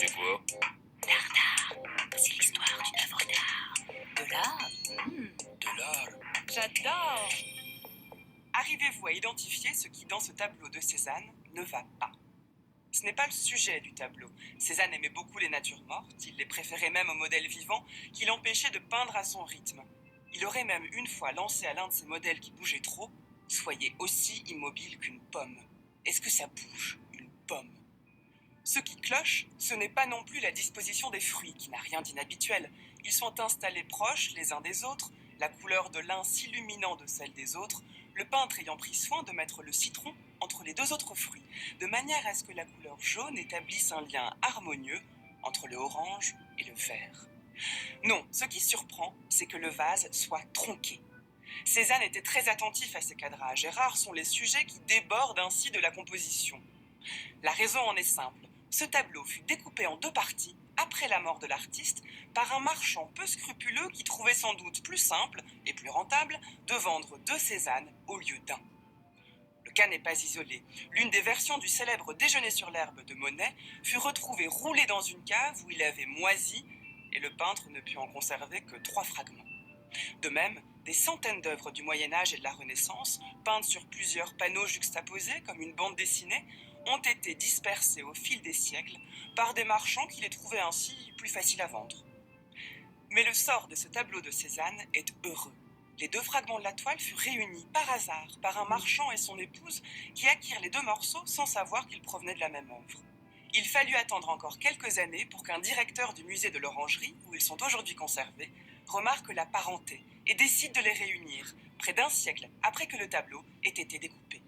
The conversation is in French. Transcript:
C'est quoi? Dardar, c'est l'histoire d'une œuvre d'art. De l'art. De l'art. J'adore! Arrivez-vous à identifier ce qui, dans ce tableau de Cézanne, ne va pas? Ce n'est pas le sujet du tableau. Cézanne aimait beaucoup les natures mortes, il les préférait même aux modèles vivants, qui l'empêchaient de peindre à son rythme. Il aurait même une fois lancé à l'un de ces modèles qui bougeait trop « Soyez aussi immobile qu'une pomme ». Est-ce que ça bouge, une pomme? Ce qui cloche, ce n'est pas non plus la disposition des fruits, qui n'a rien d'inhabituel. Ils sont installés proches les uns des autres, la couleur de l'un s'illuminant de celle des autres, le peintre ayant pris soin de mettre le citron entre les deux autres fruits, de manière à ce que la couleur jaune établisse un lien harmonieux entre le orange et le vert. Non, ce qui surprend, c'est que le vase soit tronqué. Cézanne était très attentif à ces cadrages, et rares sont les sujets qui débordent ainsi de la composition. La raison en est simple. Ce tableau fut découpé en deux parties, après la mort de l'artiste, par un marchand peu scrupuleux qui trouvait sans doute plus simple et plus rentable de vendre deux Cézannes au lieu d'un. Le cas n'est pas isolé. L'une des versions du célèbre Déjeuner sur l'herbe de Monet fut retrouvée roulée dans une cave où il avait moisi, et le peintre ne put en conserver que 3 fragments. De même, des centaines d'œuvres du Moyen-Âge et de la Renaissance, peintes sur plusieurs panneaux juxtaposés comme une bande dessinée, ont été dispersées au fil des siècles par des marchands qui les trouvaient ainsi plus faciles à vendre. Mais le sort de ce tableau de Cézanne est heureux. Les 2 fragments de la toile furent réunis par hasard par un marchand et son épouse qui acquirent les 2 morceaux sans savoir qu'ils provenaient de la même œuvre. Il fallut attendre encore quelques années pour qu'un directeur du musée de l'Orangerie, où ils sont aujourd'hui conservés, remarque la parenté et décide de les réunir, près d'un siècle après que le tableau ait été découpé.